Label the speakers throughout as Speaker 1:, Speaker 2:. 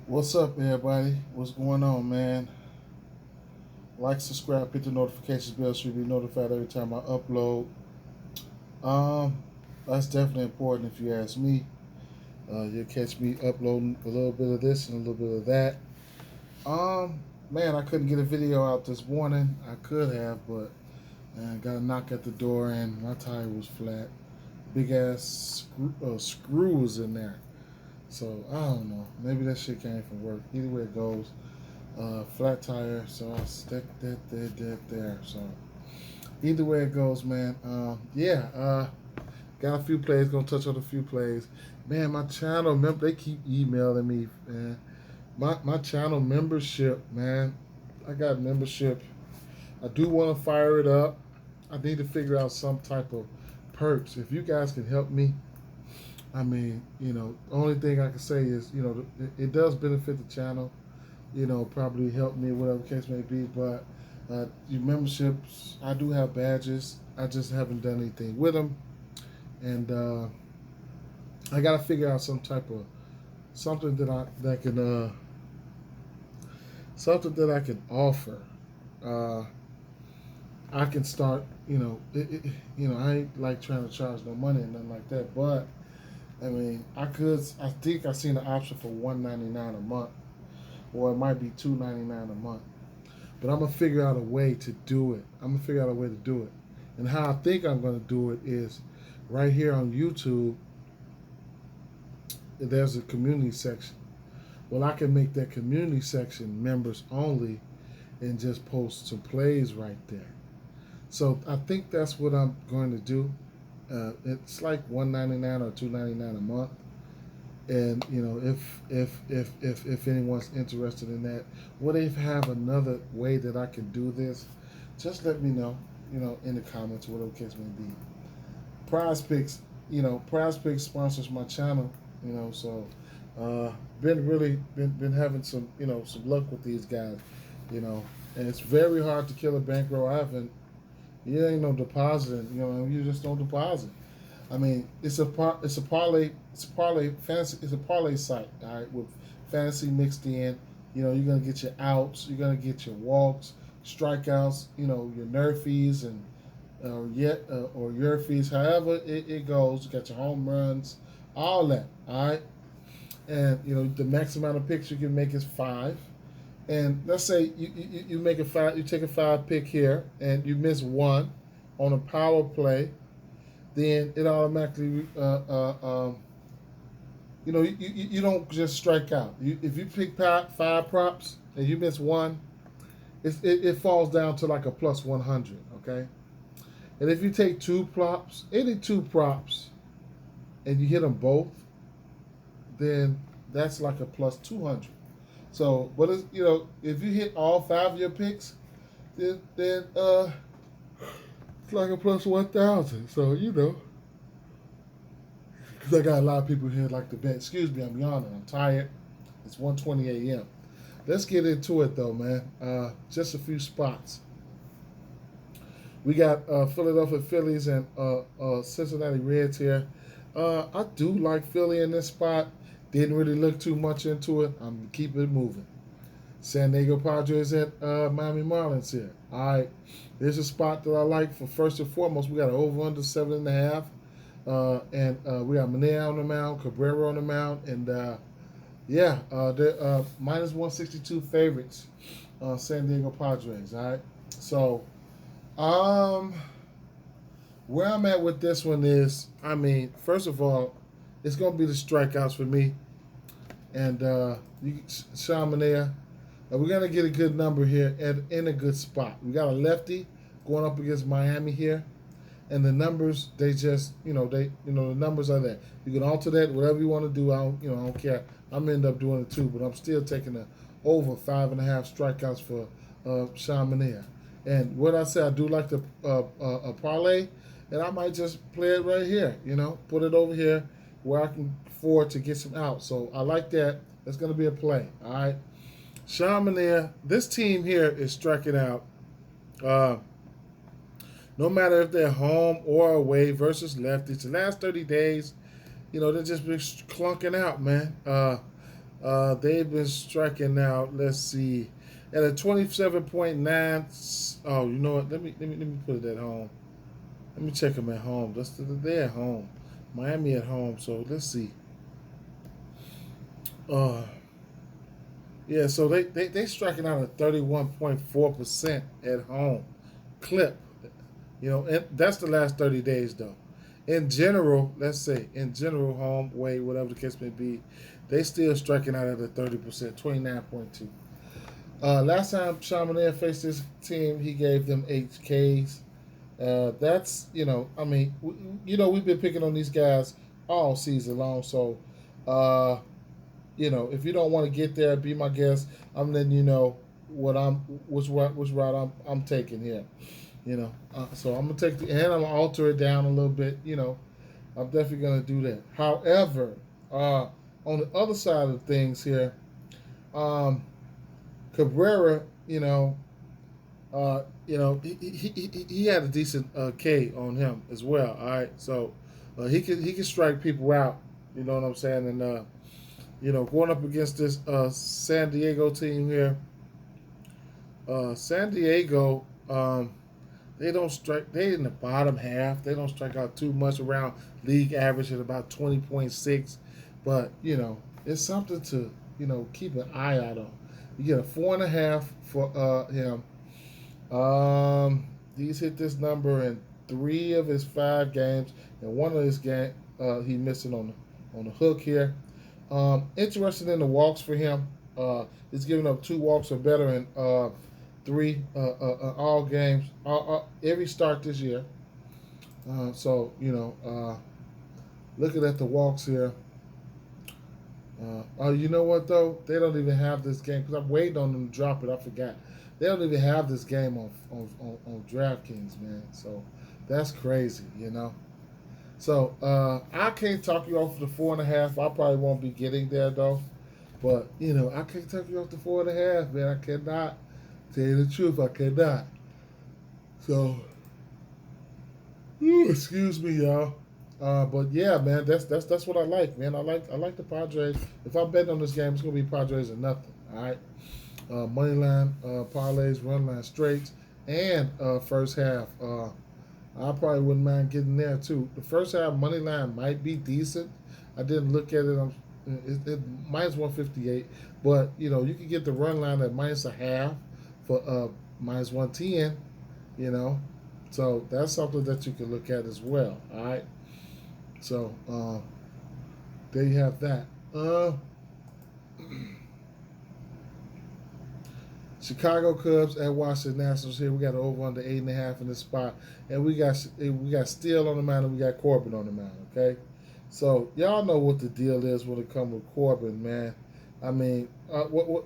Speaker 1: What's up, everybody? What's going on, man? Like, subscribe, hit the notifications bell so you'll be notified every time I upload. Um, that's definitely important if you ask me. You'll catch me uploading a little bit of this and a little bit of that. Um, Man, I couldn't get a video out this morning. I could have, but man, got a knock at the door and my tire was flat. Big ass screw was in there. So I don't know. Maybe that shit came from work. Either way it goes. Flat tire, so I stuck that there. So either way it goes, man. Got a few plays. Gonna touch on a few plays. Man, my channel. Remember, they keep emailing me, man. My channel membership, man. I got membership. I do want to fire it up. I need to figure out some type of perks. If you guys can help me, I mean, the only thing I can say is, it does benefit the channel, probably help me, whatever case may be. But your memberships, I do have badges. I just haven't done anything with them, and I got to figure out some type of something that I can offer. Uh, I can start, I ain't like trying to charge no money and nothing like that, but I mean, I could. I think I seen an option for $1.99 a month, or it might be $2.99 a month. But I'm gonna figure out a way to do it. I'm gonna figure out a way to do it. And how I think I'm gonna do it is right here on YouTube. There's a community section. Well, I can make that community section members only, and just post some plays right there. So I think that's what I'm going to do. It's like $1.99 or $2.99 a month. And if anyone's interested in that, or they have another way that I can do this, just let me know. In the comments, whatever the case may be. Prize Picks, Prize Picks sponsors my channel. So been having some luck with these guys. And it's very hard to kill a bankroll. I haven't. You ain't no depositing. You just don't deposit. I mean, it's a parlay site, all right, with fantasy mixed in. You're gonna get your outs, you're gonna get your walks, strikeouts, your nerfies and or your fees, however it goes. You got your home runs, all that, all right. And the max amount of picks you can make is five. And let's say you make a five, you take a five pick here, and you miss one on a power play, then it automatically, you don't just strike out. If you pick five props and you miss one, it falls down to like a plus 100, okay? And if you take any two props, and you hit them both, then that's like a plus 200. So, but if you hit all five of your picks, then it's like a plus 1,000. So because I got a lot of people here like to bet. Excuse me, I'm yawning. I'm tired. It's 1:20 a.m. Let's get into it though, man. Just a few spots. We got Philadelphia Phillies and Cincinnati Reds here. I do like Philly in this spot. Didn't really look too much into it. I'm keeping it moving. San Diego Padres at Miami Marlins here. All right, there's a spot that I like for first and foremost. We got an over under 7.5, and we got Mania on the mound, Cabrera on the mound, and they're minus 162 favorites. San Diego Padres. All right, so um, where I'm at with this one is, I mean, first of all, it's gonna be the strikeouts for me, and Sean Mania. We're gonna get a good number here in a good spot. We got a lefty going up against Miami here, and the numbers the numbers are there. You can alter that whatever you want to do. I don't care. I'm gonna end up doing it too, but I'm still taking the over 5.5 strikeouts for Sean Mania. And what I said, I do like the a parlay, and I might just play it right here. Put it over here where I can afford to get some out. So I like that. That's gonna be a play. All right. Charmanier, this team here is striking out. No matter if they're home or away versus lefties. The last 30 days, they're just been clunking out, man. They've been striking out. Let's see, at a 27.9. Oh, you know what? Let me put it at home. Let me check them at home. They're at home. Miami at home. So let's see. Uh, yeah. So they striking out at 31.4% at home clip. And that's the last 30 days though. In general, let's say in general, home, away, whatever the case may be, they still striking out at a 30%, 29.2. Last time Chaminair faced this team, he gave them 8 Ks. That's we've been picking on these guys all season long. So, if you don't want to get there, be my guest. I'm letting you know which route I'm taking here. So I'm gonna and I'm gonna alter it down a little bit. I'm definitely gonna do that. However, on the other side of things here, Cabrera, he had a decent K on him as well. All right, so he can strike people out. You know what I'm saying? And going up against this San Diego team here, San Diego. They don't strike. They in the bottom half. They don't strike out too much, around league average at about 20.6. But it's something to keep an eye out on. You get a 4.5 for him. He's hit this number in 3 of his 5 games, and 1 of his game he missing on the hook here. Interested in the walks for him. He's giving up 2 walks or better in 3 all games, every start this year. Looking at the walks here. You know what though? They don't even have this game because I'm waiting on them to drop it. I forgot. They don't even have this game on DraftKings, man. So that's crazy, So I can't talk you off the 4.5. I probably won't be getting there though. But I can't talk you off the 4.5, man. I cannot. Tell you the truth, I cannot. So, excuse me, y'all. But yeah, man, that's what I like, man. I like the Padres. If I'm betting on this game, it's gonna be Padres or nothing. All right. Money line, parlays, run line straights, and first half. I probably wouldn't mind getting there too. The first half money line might be decent. I didn't look at it. It minus 158, but you can get the run line at minus a half for minus 110, so that's something that you can look at as well. All right, so there you have that. Chicago Cubs at Washington Nationals here. We got over under 8.5 in this spot, and we got Steele on the mound and we got Corbin on the mound. Okay, so y'all know what the deal is when it comes with Corbin, man. I mean, what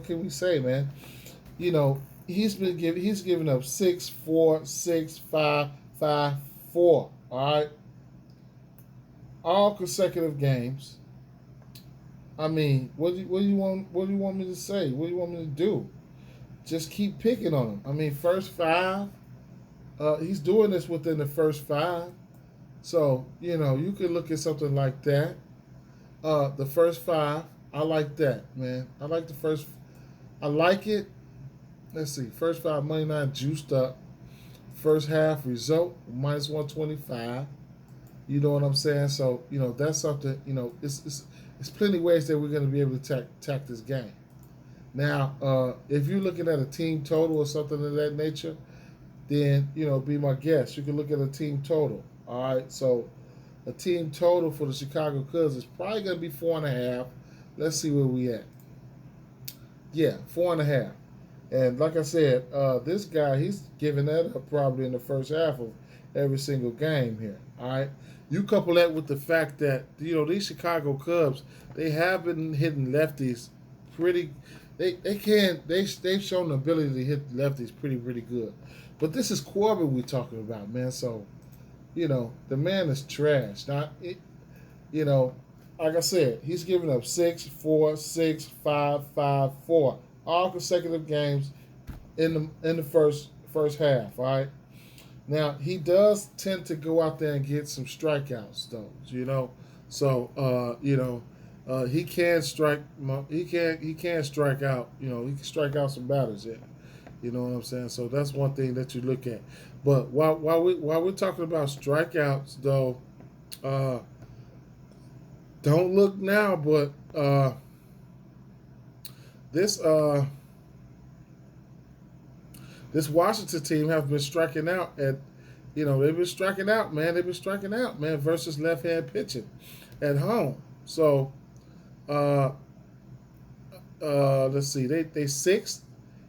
Speaker 1: can we say, man? He's giving up 6, 4, 6, 5, 5, 4. All right, all consecutive games. I mean, what do you want me to say? What do you want me to do? Just keep picking on him. I mean, first 5. He's doing this within the first 5. So you could look at something like that. The first 5, I like that, man. I like the first. I like it. Let's see. First 5 money line juiced up. First half result minus 125. You know what I'm saying? So that's something. It's plenty of ways that we're going to be able to attack this game. Now, if you're looking at a team total or something of that nature, then be my guest. You can look at a team total. All right, so a team total for the Chicago Cubs is probably going to be 4.5. Let's see where we at. Yeah, 4.5. And like I said, this guy, he's giving that up probably in the first half of every single game here. All right. You couple that with the fact that these Chicago Cubs, they have been hitting lefties pretty. They've shown the ability to hit lefties pretty good. But this is Corbin we're talking about, man. So the man is trash. Now, like I said, he's giving up 6, 4, 6, 5, 5, 4, all consecutive games in the first half. All right. Now he does tend to go out there and get some strikeouts, though. So He can strike. He can strike out. You know, he can strike out some batters. Yeah, you know what I'm saying. So that's one thing that you look at. But while we're talking about strikeouts, though, uh, don't look now. But this this Washington team have been striking out at. They've been striking out, man. They've been striking out, man, versus left-hand pitching at home. So, uh, let's see. They sixth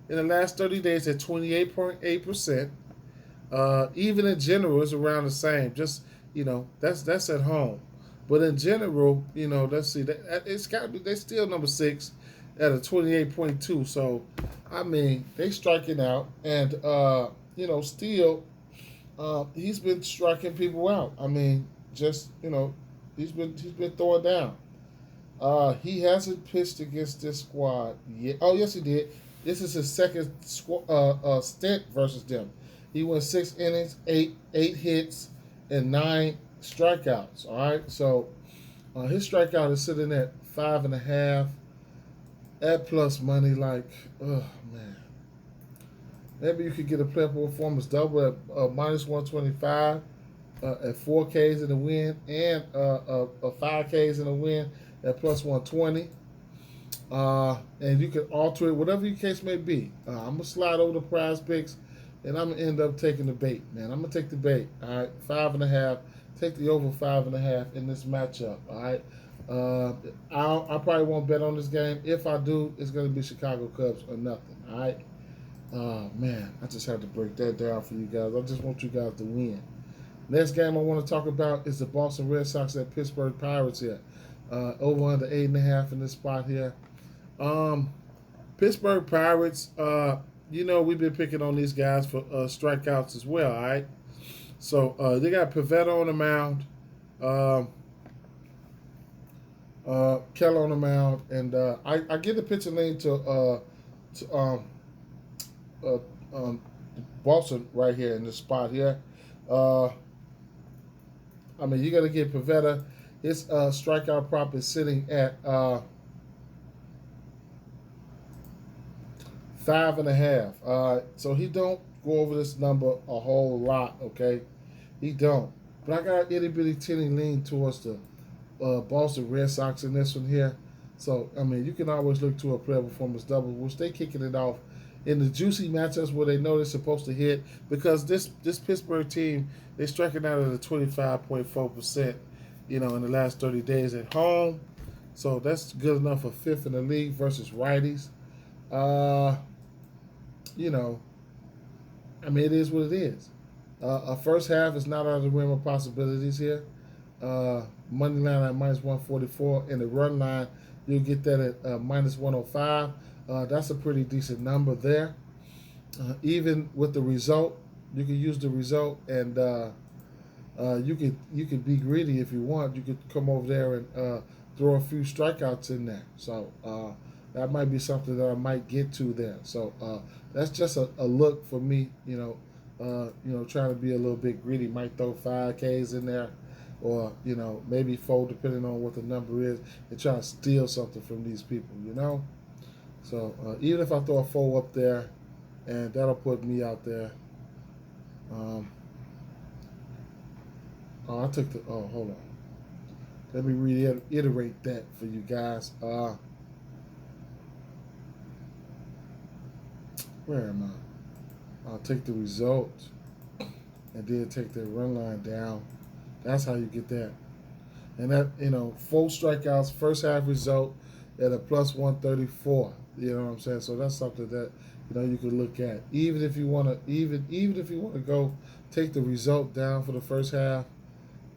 Speaker 1: in the last 30 days at 28.8%. Even in general, it's around the same. Just that's at home. But in general, let's see. It's got to be. They still number six at a 28.2. So, I mean, they striking out, and still, he's been striking people out. I mean, just he's been throwing down. He hasn't pitched against this squad yet. Oh, yes, he did. This is his second stint versus them. He went 6 innings, eight hits, and 9 strikeouts. All right, so his strikeout is sitting at 5.5. At plus money, like, oh man, maybe you could get a player performance double at minus 125, at 4Ks in the win, and a 5Ks in the win at plus 120. And you can alter it, whatever your case may be. I'm gonna slide over the prize picks, and I'm gonna end up taking the bait, man. I'm gonna take the bait. All right, 5.5. Take the over 5.5 in this matchup. All right. I probably won't bet on this game. If I do, it's gonna be Chicago Cubs or nothing. All right. Man, I just had to break that down for you guys. I just want you guys to win. Next game I want to talk about is the Boston Red Sox at Pittsburgh Pirates here. Over under 8.5 in this spot here. Pittsburgh Pirates, we've been picking on these guys for strikeouts as well, all right? So they got Pivetta on the mound, Keller on the mound, and I get the pitching lean to Boston right here in this spot here. I mean, you got to get Pivetta. His strikeout prop is sitting at 5.5. So he don't go over this number a whole lot, okay? He don't. But I got itty bitty tinny lean towards the Boston Red Sox in this one here. So, I mean, you can always look to a player performance double, which they kicking it off in the juicy matchups where they know they're supposed to hit, because this Pittsburgh team, they're striking out at a 25.4%, in the last 30 days at home. So that's good enough for fifth in the league versus righties. I mean, it is what it is. A first half is not out of the realm of possibilities here. Money line at minus 144, and the run line, you'll get that at minus 105. That's a pretty decent number there. Even with the result, you can use the result, and you could be greedy if you want. You could come over there and throw a few strikeouts in there. So that might be something that I might get to there. So that's just a look for me. Trying to be a little bit greedy. Might throw 5Ks in there, or maybe 4, depending on what the number is, and try to steal something from these people. So even if I throw a 4 up there, and that'll put me out there. I took the. Oh, hold on. Let me reiterate that for you guys. Where am I? I'll take the result, and then take the run line down. That's how you get that. And that, 4 strikeouts, first half result at a plus 134. You know what I'm saying? So that's something that you can look at. Even if you want to, even if you want to go take the result down for the first half,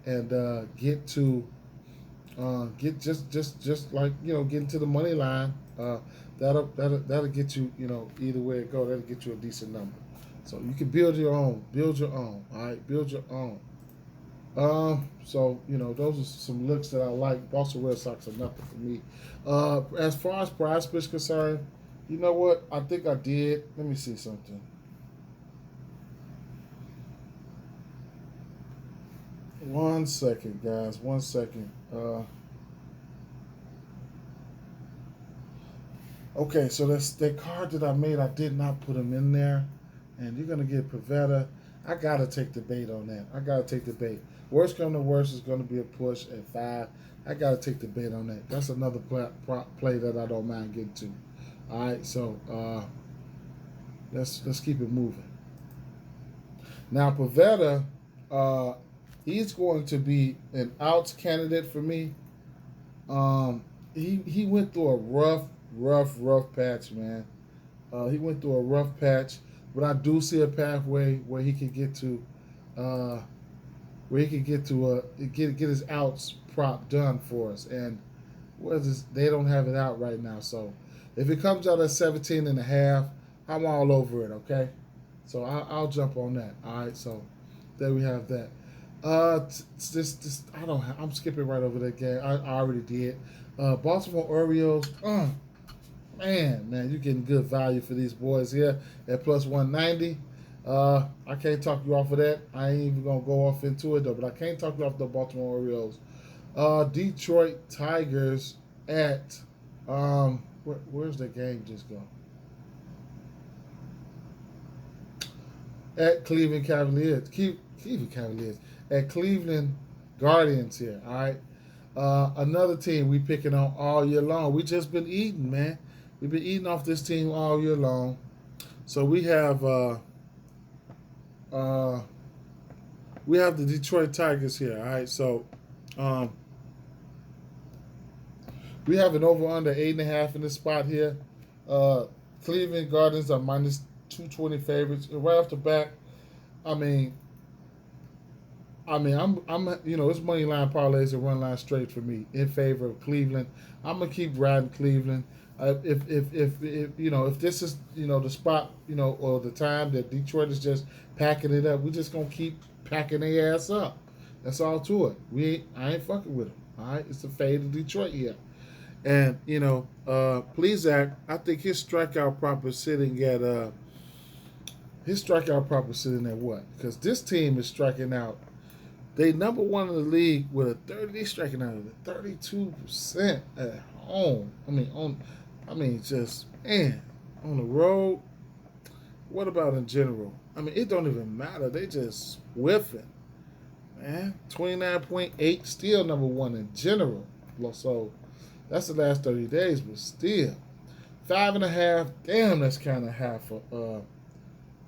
Speaker 1: and get to just like getting to the money line. That'll get you, either way it go, that'll get you a decent number. So you can build your own. All right, build your own. So those are some looks that I like. Boston Red Sox are nothing for me. As far as prize pitch is concerned, you know what? I think I did. Let me see something. One second, guys. 1 second. Okay, so that's that card that I made. I did not put him in there, and you're gonna get Pavetta. I gotta take the bait on that. I gotta take the bait. Worst come to worst is gonna be a push at 5. I gotta take the bait on that. That's another play that I don't mind getting to. All right, so let's keep it moving. Now Pavetta, he's going to be an outs candidate for me. He went through a rough patch, man. He went through a rough patch, but I do see a pathway where he can get to, get his outs prop done for us. And they don't have it out right now. So if it comes out at 17 and a half, I'm all over it. Okay, so I'll jump on that. All right, so there we have that. I'm skipping right over that game. I already did. Baltimore Orioles. Man, you're getting good value for these boys here at plus 190. I can't talk you off of that. I ain't even gonna go off into it though, but I can't talk you off the Baltimore Orioles. Detroit Tigers at where's the game just go? At Cleveland Cavaliers. Cleveland Cavaliers. At Cleveland Guardians here. All right. Another team we picking on all year long. We just been eating, man. We've been eating off this team all year long. So we have the Detroit Tigers here. All right. So we have an over under 8.5 in this spot here. Cleveland Guardians are minus 220 favorites. And right off the bat, I'm it's money line parlays and run line straight for me in favor of Cleveland. I'm gonna keep riding Cleveland. If this is the spot or the time that Detroit is just packing it up, we're just gonna keep packing their ass up. That's all to it. I ain't fucking with them. All right, it's the fade of Detroit here. And please act. I think his strikeout prop is sitting at what? Because this team is striking out. They number one in the league with a 30. They striking out at 32% at home. Just on the road. What about in general? It don't even matter. They just whiffing, man. 29.8, still number one in general. So that's the last 30 days, but still 5.5. Damn, that's kind of high for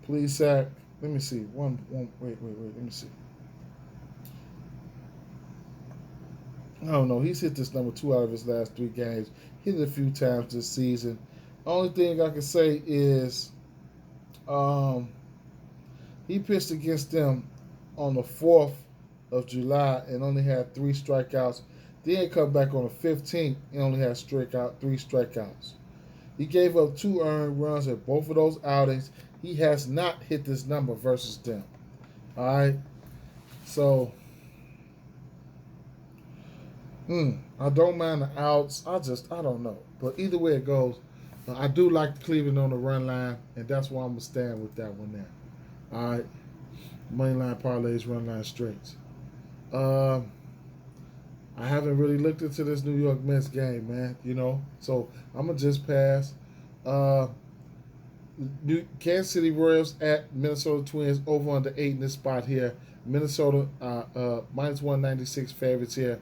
Speaker 1: please sack. Let me see. Wait. Let me see. I don't know. He's hit this number 2 out of his last 3 games. Hit it a few times this season. Only thing I can say is he pitched against them on the 4th of July and only had 3 strikeouts. Then come back on the 15th and only had 3 strikeouts. He gave up 2 earned runs at both of those outings. He has not hit this number versus them. All right. So I don't mind the outs. I don't know. But either way it goes, I do like Cleveland on the run line, and that's why I'm going to stand with that one there. All right. Money line parlays, run line straights. I haven't really looked into this New York Mets game, man, So I'm going to just pass. Kansas City Royals at Minnesota Twins, over under 8 in this spot here. Minnesota minus 196 favorites here.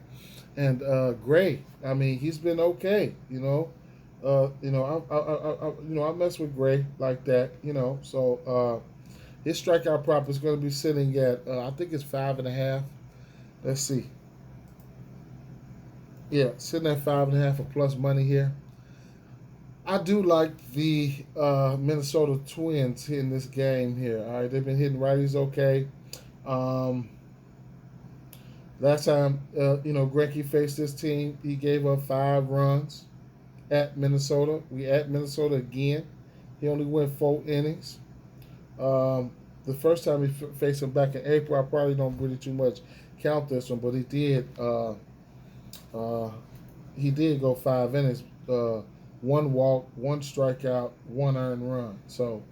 Speaker 1: And Gray, he's been okay, I mess with Gray like that, So his strikeout prop is going to be sitting at I think it's 5.5. Let's see. Yeah, sitting at 5.5 for plus money here. I do like the Minnesota Twins in this game here. All right, they've been hitting righties okay. Last time, Greinke faced this team, he gave up 5 runs at Minnesota. We at Minnesota again. He only went 4 innings. The first time he faced him back in April, I probably don't really too much count this one, but he did. He did go 5 innings. 1 walk, 1 strikeout, 1 earned run. So,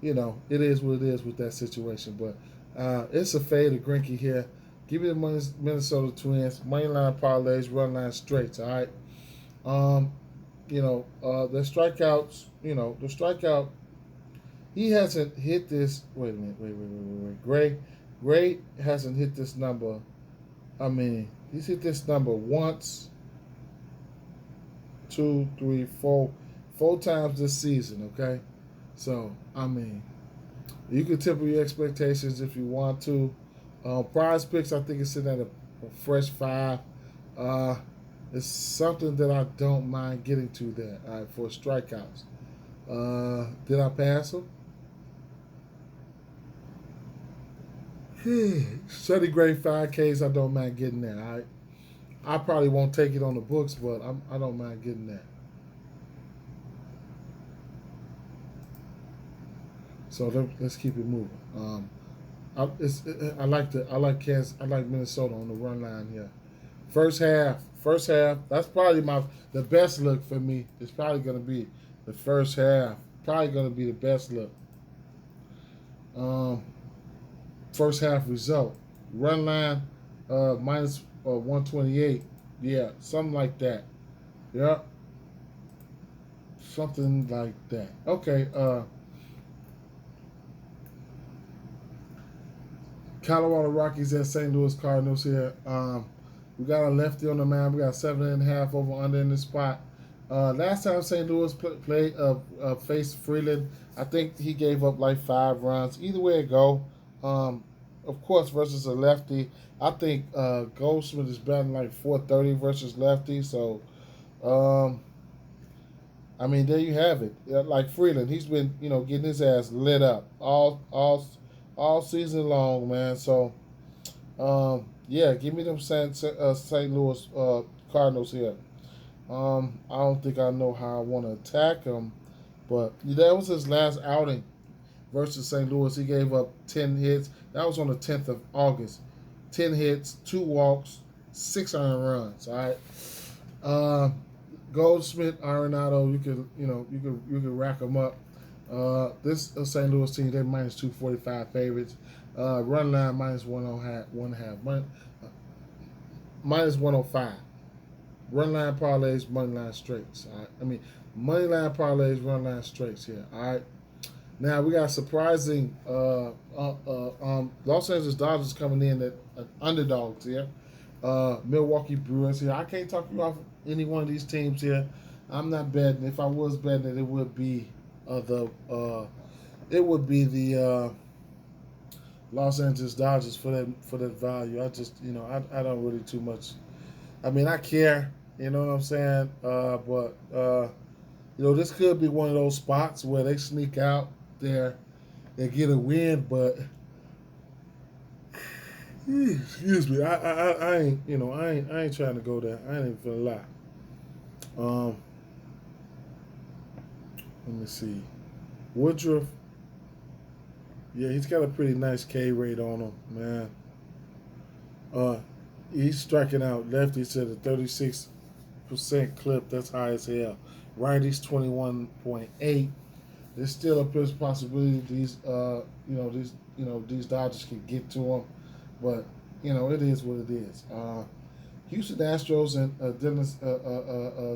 Speaker 1: it is what it is with that situation. But it's a fade of Greinke here. Give me the Minnesota Twins, money line parlays, run line straights. All right. the strikeouts. The strikeout. He hasn't hit this. Wait a minute. Wait. Gray hasn't hit this number. I mean, he's hit this number once, two, three, four times this season. Okay, so I mean, you can temper your expectations if you want to. Prize picks, I think it's sitting at a fresh 5. It's something that I don't mind getting to there. All right, for strikeouts. Did I pass him? Study grade 5Ks, I don't mind getting that. All right, I probably won't take it on the books, but I don't mind getting that. So let's keep it moving. I like Minnesota on the run line here. First half. That's probably the best look for me. It's probably going to be the first half. Probably going to be the best look. First half result. Run line minus 128. Yeah, something like that. Yep. Something like that. Okay. Colorado Rockies at St. Louis Cardinals here. We got a lefty on the mound. We got 7.5 over under in the spot. Last time St. Louis played faced Freeland, I think he gave up like 5 runs. Either way it go, of course versus a lefty, I think Goldschmidt is batting like 430 versus lefty. So, I mean there you have it. Like Freeland, he's been getting his ass lit up all season long, man. So, yeah, give me them St. Louis Cardinals here. I don't think I know how I want to attack him, but that was his last outing versus St. Louis. He gave up 10 hits. That was on the 10th of August. 10 hits, 2 walks, 6 earned runs. All right. Goldschmidt, Arenado, you could rack them up. This St. Louis team, they're minus 245 favorites. Run line minus 1.5. Minus 105. Run line parlays, money line straights. All right? I mean, money line parlays, run line straights here. All right. Now we got surprising Los Angeles Dodgers coming in at underdogs here. Milwaukee Brewers here. I can't talk you off any one of these teams here. I'm not betting. If I was betting, it would be the Los Angeles Dodgers for that value. I just I don't really too much. I mean I care, you know what I'm saying. But this could be one of those spots where they sneak out there and get a win. But excuse me, I ain't I ain't trying to go there. I ain't even gonna lie. Let me see. Woodruff. Yeah, he's got a pretty nice K rate on him, man. He's striking out lefties at a 36% clip. That's high as hell. Righties 21.8. There's still a possibility these these Dodgers can get to him, but it is what it is. Houston Astros and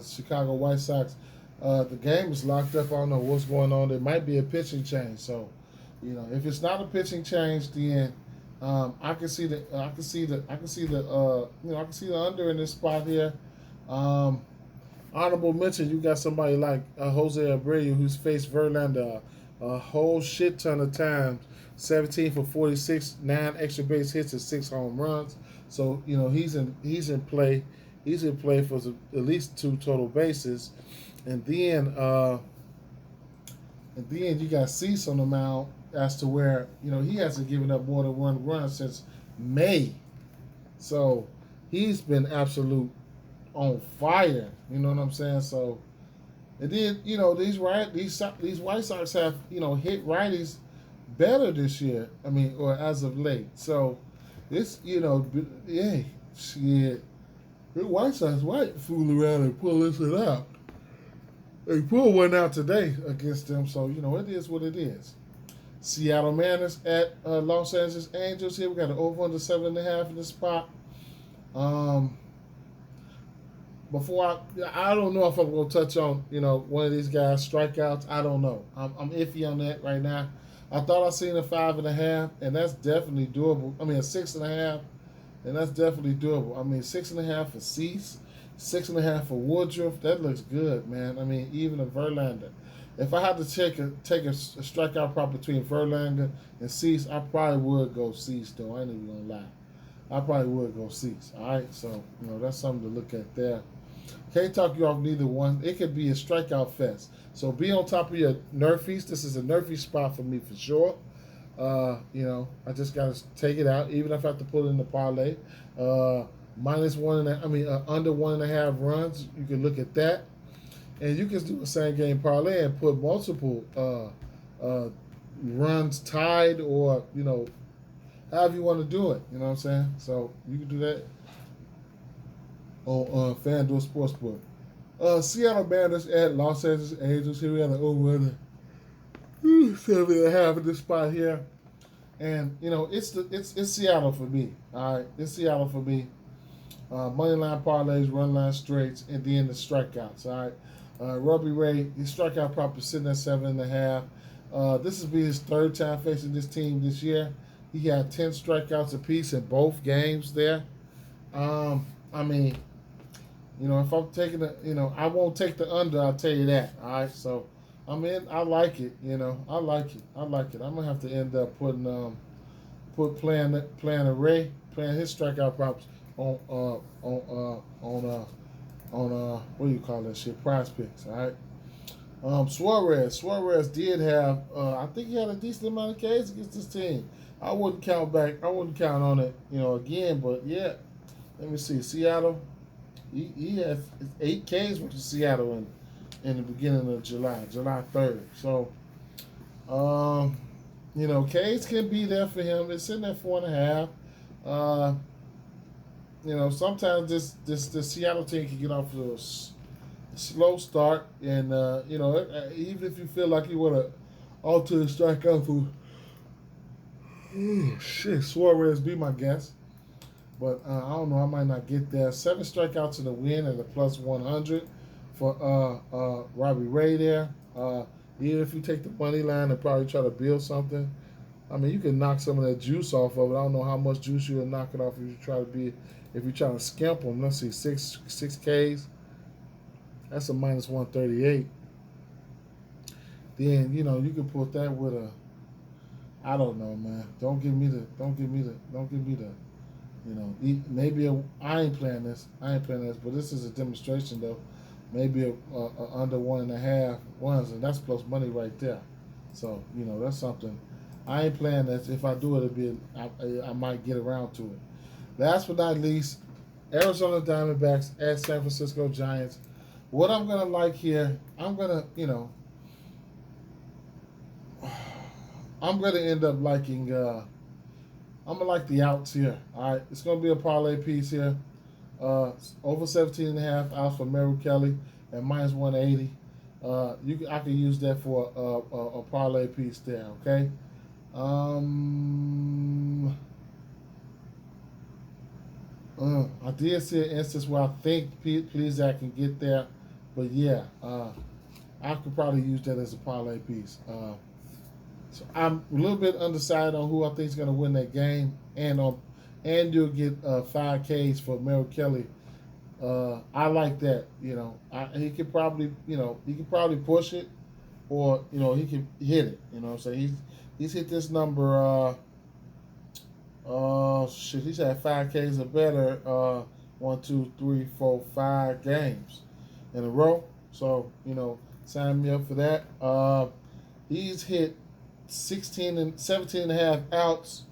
Speaker 1: Chicago White Sox. The game is locked up. I don't know what's going on. There might be a pitching change. So, if it's not a pitching change, then I can see the under in this spot here. Honorable mention, you got somebody like Jose Abreu who's faced Verlander a whole shit ton of times. 17 for 46, 9 extra base hits and 6 home runs. So he's in play. He's in play for at least 2 total bases. And then you got Cease on the mound as to where he hasn't given up more than 1 run since May, so he's been absolute on fire. You know what I'm saying? So, and then these White Sox have hit righties better this year. I mean, or as of late. So this yeah, shit. The White Sox might fool around and pull this one out. They pulled one out today against them, so it is what it is. Seattle Mariners at Los Angeles Angels here. We got an over under 7.5 in the spot. before I don't know if I'm gonna touch on one of these guys strikeouts. I don't know. I'm iffy on that right now. I thought I seen a 5.5, and that's definitely doable. I mean a 6.5, and that's definitely doable. I mean 6.5 for Cease, 6.5 for Woodruff. That looks good, man. I mean even a Verlander. If I had to take a strikeout prop between Verlander and Cease, I probably would go Cease though. I ain't even gonna lie. I probably would go Cease. All right, so that's something to look at there. Can't talk you off neither one. It could be a strikeout fest. So be on top of your Nerfies. This is a Nerfy spot for me for sure. I just gotta take it out, even if I have to put it in the parlay. Minus one and a, I mean under 1.5 runs. You can look at that, and you can do a same game parlay and put multiple runs tied, or however you want to do it. You know what I'm saying? So you can do that on FanDuel Sportsbook. Seattle Mariners at Los Angeles Angels. Here we have the over 7.5 in this spot here, and it's Seattle for me. All right, it's Seattle for me. Money line parlays, run line straights, and then the strikeouts. All right, Robbie Ray, his strikeout prop is sitting at 7.5. This will be his third time facing this team this year. He had 10 strikeouts apiece in both games there. I mean, if I'm taking I won't take the under. I'll tell you that. All right, so I'm in. I like it. I like it. I'm gonna have to end up playing his strikeout props on what do you call that shit? Prize Picks. All right. Suarez did have. I think he had a decent amount of Ks against this team. I wouldn't count on it, again. But yeah, let me see. Seattle. He has 8 Ks versus Seattle in the beginning of July 3rd. So, Ks can be there for him. It's sitting at 4.5. Sometimes this Seattle team can get off to a slow start, and even if you feel like you want to alter the strikeout for Suarez, be my guess. But I don't know. I might not get there. 7 strikeouts in the win at a plus 100 for Robbie Ray there. Even if you take the money line and probably try to build something, I mean, you can knock some of that juice off of it. I don't know how much juice you'll knock it off if you try to skimp them. Let's see, six Ks. That's a minus 138. Then you can put that with a. I don't know, man. Don't give me the. I ain't playing this. But this is a demonstration though. Maybe a under 1.5 runs, and that's plus money right there. So that's something. I ain't playing this. If I do it, I might get around to it. Last but not least, Arizona Diamondbacks at San Francisco Giants. What I'm gonna like here, I'm gonna end up liking. I'm gonna like the outs here. All right, it's gonna be a parlay piece here. Over 17.5 outs for Merrill Kelly at minus 180. I can use that for a parlay piece there. Okay. I did see an instance where I think Plesac can get there, but yeah, I could probably use that as a parlay piece. So I'm a little bit undecided on who I think is going to win that game, and you'll get 5 Ks for Merrill Kelly. I like that. He could probably push it, or he can hit it. So he's hit this number. He's had 5 Ks or better. 1, 2, 3, 4, 5 games in a row. So sign me up for that. He's hit 16 and 17.5 outs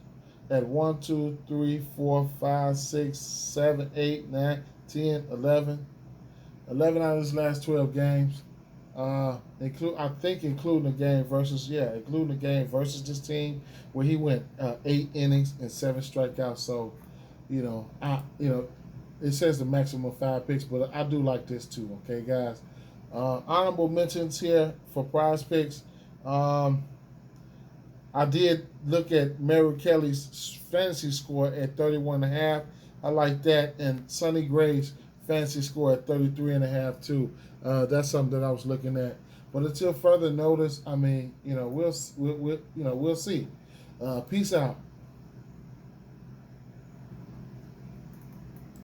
Speaker 1: at 1, 2, 3, 4, 5, 6, 7, 8, 9, 10, 11. 11 out of his last 12 games. Including the game versus this team where he went 8 innings and 7 strikeouts. So, it says the maximum 5 picks, but I do like this too. Okay, guys. Honorable mentions here for prize picks. I did look at Merrill Kelly's fantasy score at 31.5. I like that, and Sonny Gray's fantasy score at 33.5 too. That's something that I was looking at. But until further notice, I mean, we'll see. Peace out.